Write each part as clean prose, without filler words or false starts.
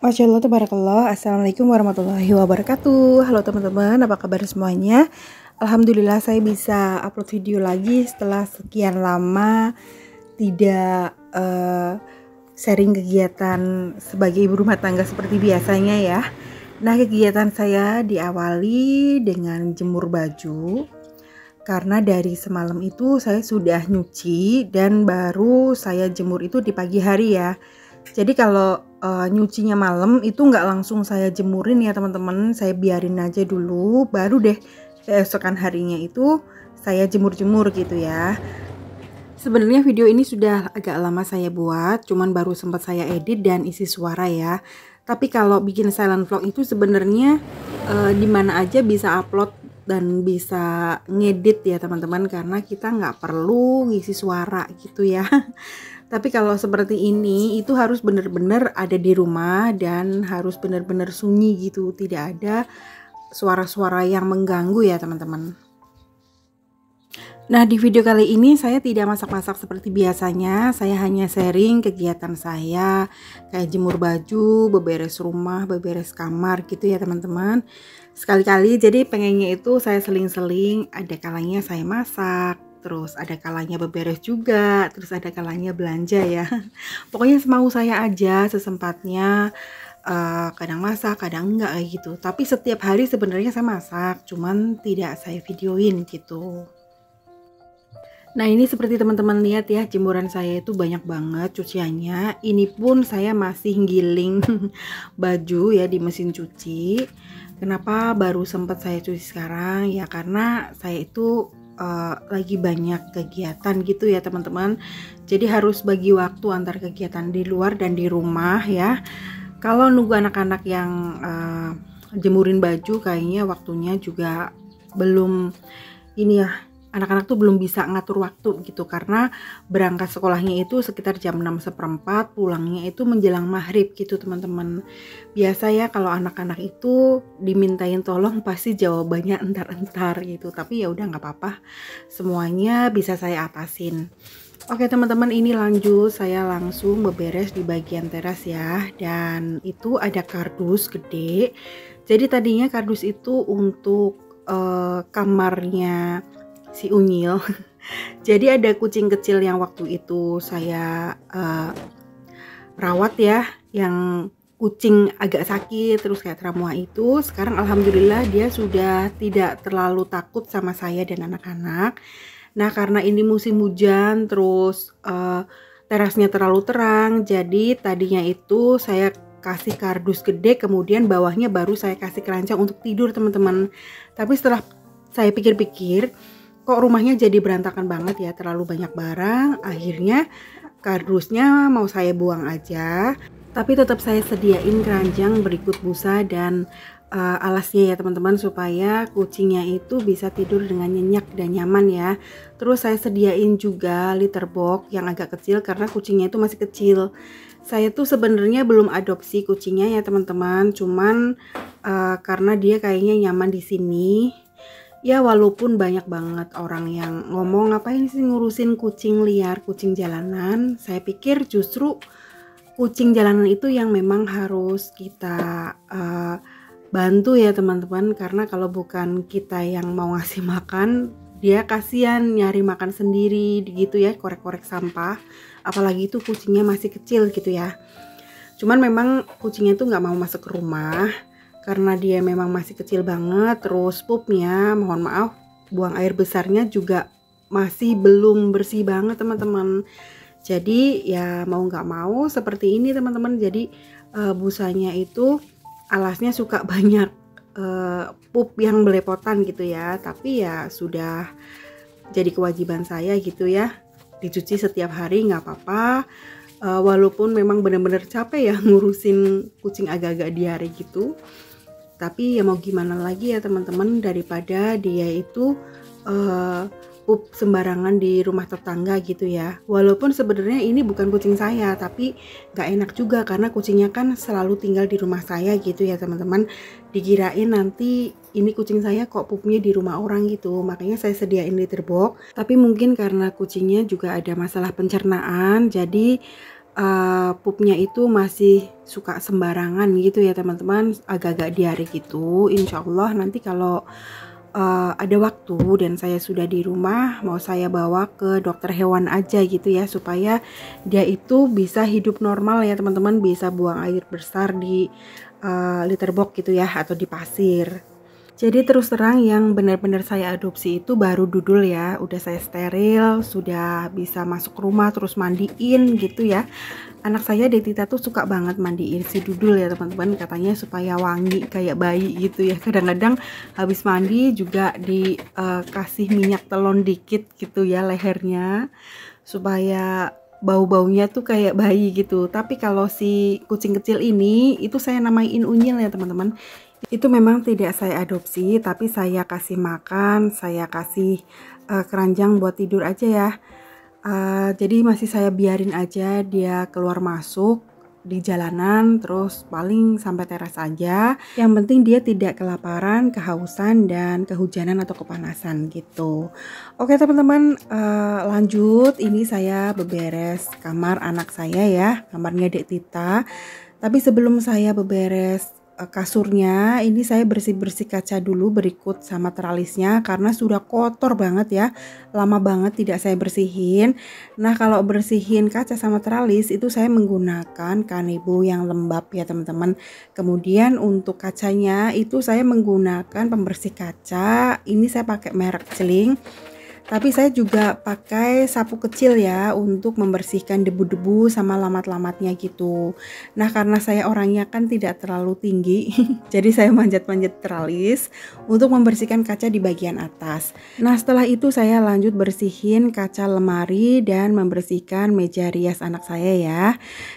Masya Allah, tabarakallah. Assalamualaikum warahmatullahi wabarakatuh. Halo teman-teman, apa kabar semuanya? Alhamdulillah saya bisa upload video lagi setelah sekian lama tidak sharing kegiatan sebagai ibu rumah tangga seperti biasanya ya. Nah, kegiatan saya diawali dengan jemur baju. Karena dari semalam itu saya sudah nyuci dan baru saya jemur itu di pagi hari ya. Jadi kalau nyucinya malam itu nggak langsung saya jemurin ya teman-teman, saya biarin aja dulu, baru deh keesokan harinya itu saya jemur-jemur gitu ya. Sebenarnya video ini sudah agak lama saya buat, cuman baru sempat saya edit dan isi suara ya. Tapi kalau bikin silent vlog itu sebenarnya di mana aja bisa upload dan bisa ngedit ya teman-teman, karena kita nggak perlu ngisi suara gitu ya. Tapi kalau seperti ini itu harus benar-benar ada di rumah dan harus benar-benar sunyi gitu, tidak ada suara-suara yang mengganggu ya teman-teman. Nah, di video kali ini saya tidak masak-masak seperti biasanya, saya hanya sharing kegiatan saya kayak jemur baju, beberes rumah, beberes kamar gitu ya teman-teman. Sekali-kali jadi pengennya itu saya seling-seling, ada kalanya saya masak, terus ada kalanya beberes juga, terus ada kalanya belanja ya. Pokoknya semau saya aja sesempatnya, kadang masak, kadang enggak kayak gitu. Tapi setiap hari sebenarnya saya masak, cuman tidak saya videoin gitu. Nah, ini seperti teman-teman lihat ya, jemuran saya itu banyak banget cuciannya. Ini pun saya masih giling baju ya di mesin cuci. Kenapa baru sempat saya cuci sekarang? Ya karena saya itu lagi banyak kegiatan gitu ya teman-teman. Jadi harus bagi waktu antar kegiatan di luar dan di rumah ya. Kalau nunggu anak-anak yang jemurin baju kayaknya waktunya juga belum ini ya, anak-anak tuh belum bisa ngatur waktu gitu, karena berangkat sekolahnya itu sekitar jam 6:15, pulangnya itu menjelang maghrib gitu teman-teman. Biasa ya kalau anak-anak itu dimintain tolong pasti jawabannya entar-entar gitu, tapi ya udah nggak apa-apa, semuanya bisa saya atasin. Oke teman-teman, ini lanjut saya langsung beberes di bagian teras ya, dan itu ada kardus gede. Jadi tadinya kardus itu untuk kamarnya si Unyil. Jadi ada kucing kecil yang waktu itu saya rawat ya, yang kucing agak sakit terus kayak trauma itu. Sekarang alhamdulillah dia sudah tidak terlalu takut sama saya dan anak-anak. Nah, karena ini musim hujan terus terasnya terlalu terang, jadi tadinya itu saya kasih kardus gede, kemudian bawahnya baru saya kasih keranjang untuk tidur teman-teman. Tapi setelah saya pikir-pikir, kok rumahnya jadi berantakan banget ya, terlalu banyak barang. Akhirnya kardusnya mau saya buang aja, tapi tetap saya sediain keranjang berikut busa dan alasnya ya teman-teman, supaya kucingnya itu bisa tidur dengan nyenyak dan nyaman ya. Terus saya sediain juga litter box yang agak kecil karena kucingnya itu masih kecil. Saya tuh sebenarnya belum adopsi kucingnya ya teman-teman, cuman karena dia kayaknya nyaman di sini. Ya walaupun banyak banget orang yang ngomong ngapain sih ngurusin kucing liar, kucing jalanan, saya pikir justru kucing jalanan itu yang memang harus kita bantu ya teman-teman, karena kalau bukan kita yang mau ngasih makan, dia kasihan nyari makan sendiri gitu ya, korek-korek sampah, apalagi itu kucingnya masih kecil gitu ya. Cuman memang kucingnya itu nggak mau masuk ke rumah karena dia memang masih kecil banget. Terus pupnya, mohon maaf, buang air besarnya juga masih belum bersih banget teman-teman. Jadi ya mau nggak mau seperti ini teman-teman. Jadi busanya itu alasnya suka banyak pup yang belepotan gitu ya. Tapi ya sudah jadi kewajiban saya gitu ya, dicuci setiap hari nggak apa-apa. Walaupun memang benar-benar capek ya ngurusin kucing agak-agak diare gitu, tapi ya mau gimana lagi ya teman-teman, daripada dia itu pup sembarangan di rumah tetangga gitu ya. Walaupun sebenarnya ini bukan kucing saya, tapi gak enak juga karena kucingnya kan selalu tinggal di rumah saya gitu ya teman-teman. Dikirain nanti ini kucing saya kok pupnya di rumah orang gitu, makanya saya sediain litter box. Tapi mungkin karena kucingnya juga ada masalah pencernaan, jadi pupnya itu masih suka sembarangan gitu ya teman-teman, agak-agak diare gitu. Insya Allah nanti kalau ada waktu dan saya sudah di rumah, mau saya bawa ke dokter hewan aja gitu ya, supaya dia itu bisa hidup normal ya teman-teman, bisa buang air besar di litter box gitu ya, atau di pasir. Jadi terus terang yang benar-benar saya adopsi itu baru Dudul ya, udah saya steril, sudah bisa masuk rumah terus mandiin gitu ya. Anak saya Detita tuh suka banget mandiin si Dudul ya teman-teman, katanya supaya wangi kayak bayi gitu ya. Kadang-kadang habis mandi juga dikasih minyak telon dikit gitu ya lehernya, supaya bau-baunya tuh kayak bayi gitu. Tapi kalau si kucing kecil ini itu saya namain Unyil ya teman-teman. Itu memang tidak saya adopsi, tapi saya kasih makan, saya kasih keranjang buat tidur aja ya. Jadi masih saya biarin aja dia keluar masuk di jalanan, terus paling sampai teras aja. Yang penting dia tidak kelaparan, kehausan, dan kehujanan atau kepanasan gitu. Oke teman-teman, lanjut. Ini saya beberes kamar anak saya ya, kamarnya Dek Tita. Tapi sebelum saya beberes kasurnya, ini saya bersih-bersih kaca dulu berikut sama tralisnya karena sudah kotor banget ya, lama banget tidak saya bersihin. Nah kalau bersihin kaca sama tralis itu saya menggunakan kanebo yang lembab ya teman-teman. Kemudian untuk kacanya itu saya menggunakan pembersih kaca, ini saya pakai merek Celing. Tapi saya juga pakai sapu kecil ya untuk membersihkan debu-debu sama lamat-lamatnya gitu. Nah karena saya orangnya kan tidak terlalu tinggi, jadi saya manjat-manjat tralis untuk membersihkan kaca di bagian atas. Nah setelah itu saya lanjut bersihin kaca lemari dan membersihkan meja rias anak saya ya.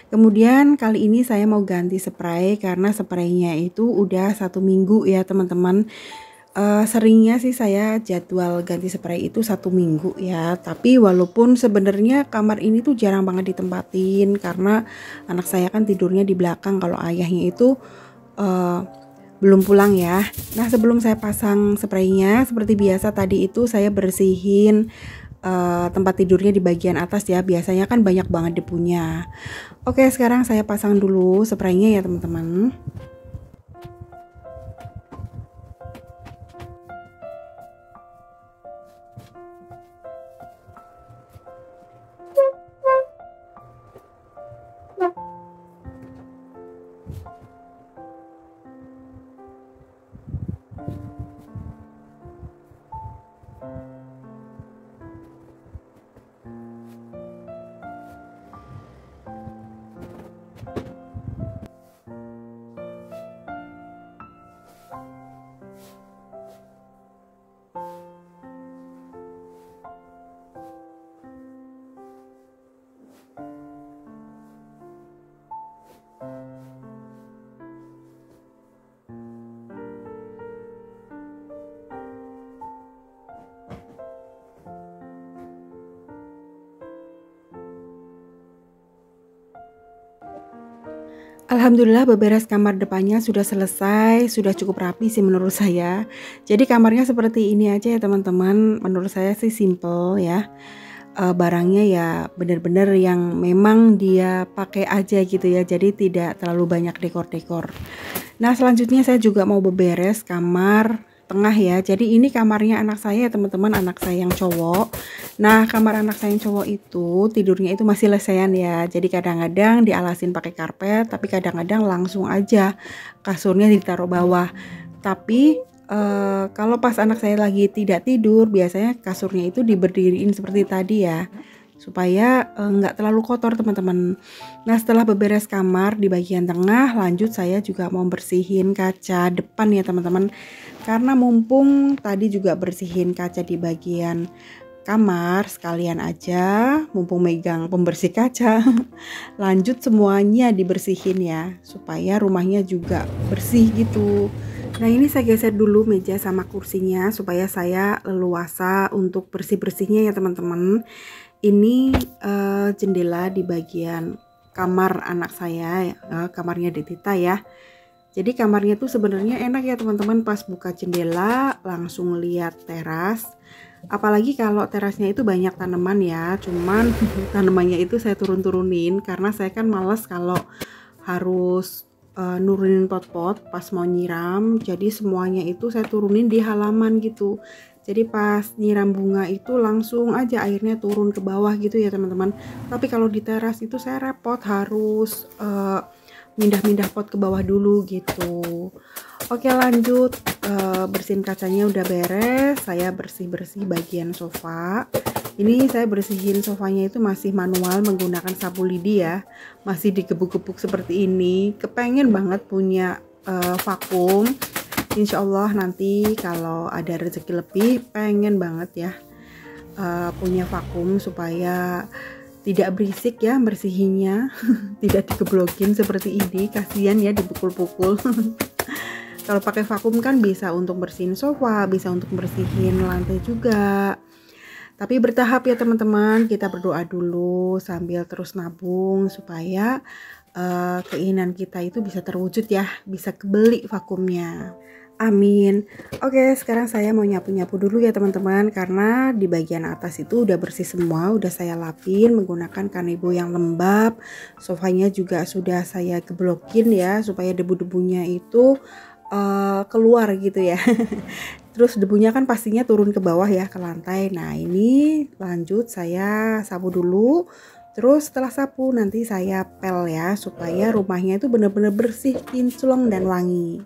Kemudian kali ini saya mau ganti spray karena spraynya itu udah 1 minggu ya teman-teman. Seringnya sih saya jadwal ganti spray itu 1 minggu ya, tapi walaupun sebenarnya kamar ini tuh jarang banget ditempatin karena anak saya kan tidurnya di belakang kalau ayahnya itu belum pulang ya. Nah sebelum saya pasang spraynya, seperti biasa tadi itu saya bersihin tempat tidurnya di bagian atas ya, biasanya kan banyak banget debunya. Oke sekarang saya pasang dulu spraynya ya teman-teman. Alhamdulillah beberes kamar depannya sudah selesai, sudah cukup rapi sih menurut saya. Jadi kamarnya seperti ini aja ya teman-teman, menurut saya sih simple ya. Barangnya ya bener-bener yang memang dia pakai aja gitu ya, jadi tidak terlalu banyak dekor-dekor. Nah selanjutnya saya juga mau beberes kamar tengah ya. Jadi ini kamarnya anak saya teman-teman, anak saya yang cowok. Nah kamar anak saya yang cowok itu tidurnya itu masih lesehan ya, jadi kadang-kadang dialasin pakai karpet, tapi kadang-kadang langsung aja kasurnya ditaruh bawah. Tapi kalau pas anak saya lagi tidak tidur, biasanya kasurnya itu diberdiriin seperti tadi ya, supaya nggak terlalu kotor teman-teman. Nah setelah beberes kamar di bagian tengah, lanjut saya juga mau bersihin kaca depan ya teman-teman. Karena mumpung tadi juga bersihin kaca di bagian kamar, sekalian aja mumpung megang pembersih kaca, lanjut semuanya dibersihin ya, supaya rumahnya juga bersih gitu. Nah ini saya geser dulu meja sama kursinya supaya saya leluasa untuk bersih-bersihnya ya teman-teman. Ini jendela di bagian kamar anak saya, kamarnya Detita ya. Jadi kamarnya tuh sebenarnya enak ya teman-teman, pas buka jendela langsung lihat teras. Apalagi kalau terasnya itu banyak tanaman ya, cuman tanamannya itu saya turun-turunin karena saya kan males kalau harus nurunin pot-pot pas mau nyiram. Jadi semuanya itu saya turunin di halaman gitu. Jadi pas nyiram bunga itu langsung aja airnya turun ke bawah gitu ya teman-teman. Tapi kalau di teras itu saya repot harus mindah-mindah pot ke bawah dulu gitu. Oke lanjut, bersihin kacanya udah beres. Saya bersih-bersih bagian sofa. Ini saya bersihin sofanya itu masih manual menggunakan sapu lidi ya, masih digebuk-gebuk seperti ini. Kepengen banget punya vakum. Insya Allah nanti kalau ada rezeki lebih pengen banget ya punya vakum supaya tidak berisik ya bersihinnya. Tidak digeblokin seperti ini, kasihan ya dipukul-pukul. Kalau pakai vakum kan bisa untuk bersihin sofa, bisa untuk bersihin lantai juga. Tapi bertahap ya teman-teman, kita berdoa dulu sambil terus nabung supaya keinginan kita itu bisa terwujud ya, bisa kebeli vakumnya. Amin. Oke, sekarang saya mau nyapu-nyapu dulu ya teman-teman, karena di bagian atas itu udah bersih semua, udah saya lapin menggunakan kanebo yang lembab. Sofanya juga sudah saya geblokin ya supaya debu-debunya itu keluar gitu ya. Terus debunya kan pastinya turun ke bawah ya, ke lantai. Nah ini lanjut saya sapu dulu. Terus setelah sapu nanti saya pel ya supaya rumahnya itu benar-benar bersih, kinclong dan wangi.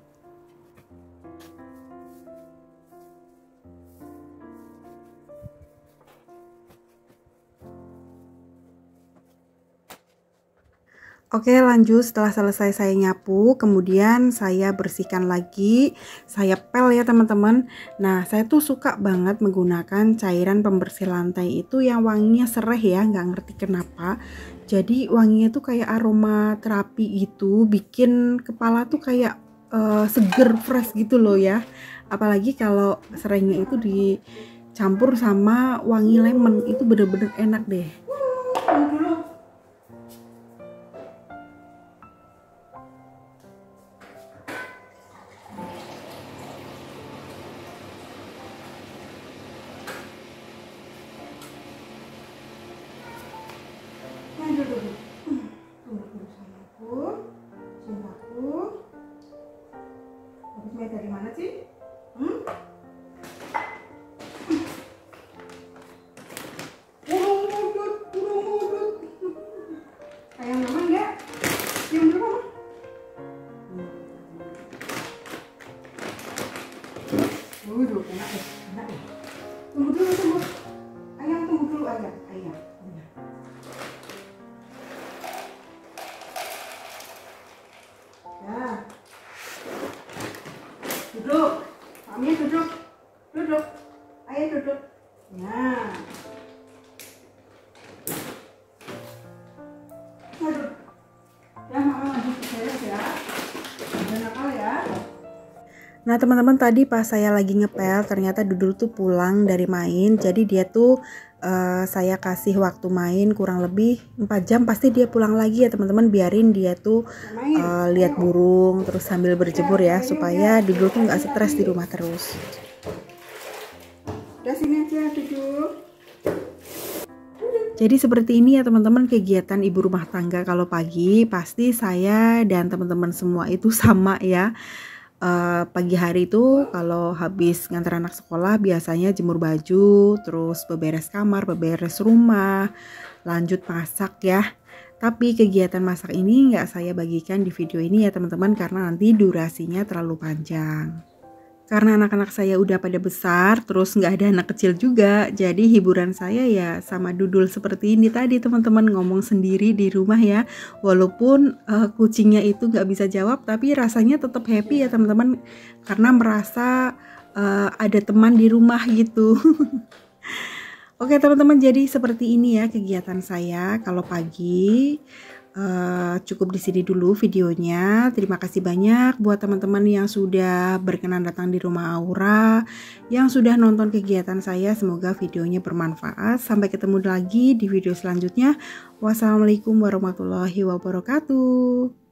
Oke lanjut, setelah selesai saya nyapu, kemudian saya bersihkan lagi, saya pel ya teman-teman. Nah saya tuh suka banget menggunakan cairan pembersih lantai itu yang wanginya sereh ya, nggak ngerti kenapa. Jadi wanginya tuh kayak aroma terapi gitu, bikin kepala tuh kayak seger, fresh gitu loh ya. Apalagi kalau serehnya itu dicampur sama wangi lemon, itu bener-bener enak deh. Dari mana sih? Sayang mama enggak? Diam dulu mama. Duduk, enak deh, enak deh. Tunggu dulu, tunggu. Ayang tunggu dulu ayang, ayang. Ya. Duduk. Mami duduk. Duduk. Ayo duduk. Nah. Aduh. Ya mama lanjut ke saya ya. Jangan nakal ya. Nah teman-teman tadi pas saya lagi ngepel ternyata Dudul tuh pulang dari main. Jadi dia tuh saya kasih waktu main kurang lebih 4 jam pasti dia pulang lagi ya teman-teman. Biarin dia tuh lihat burung terus sambil berjemur ya supaya Dudul tuh nggak stres di rumah terus. Udah sini aja Dudul. Jadi seperti ini ya teman-teman kegiatan ibu rumah tangga kalau pagi. Pasti saya dan teman-teman semua itu sama ya. Pagi hari itu kalau habis ngantar anak sekolah biasanya jemur baju, terus beberes kamar, beberes rumah, lanjut masak ya. Tapi kegiatan masak ini nggak saya bagikan di video ini ya teman-teman karena nanti durasinya terlalu panjang. Karena anak-anak saya udah pada besar, terus nggak ada anak kecil juga, jadi hiburan saya ya sama Dudul seperti ini tadi teman-teman, ngomong sendiri di rumah ya. Walaupun kucingnya itu nggak bisa jawab, tapi rasanya tetap happy ya teman-teman, karena merasa ada teman di rumah gitu. Oke teman-teman, jadi seperti ini ya kegiatan saya kalau pagi. Cukup di sini dulu videonya. Terima kasih banyak buat teman-teman yang sudah berkenan datang di rumah Aura, yang sudah nonton kegiatan saya. Semoga videonya bermanfaat. Sampai ketemu lagi di video selanjutnya. Wassalamualaikum warahmatullahi wabarakatuh.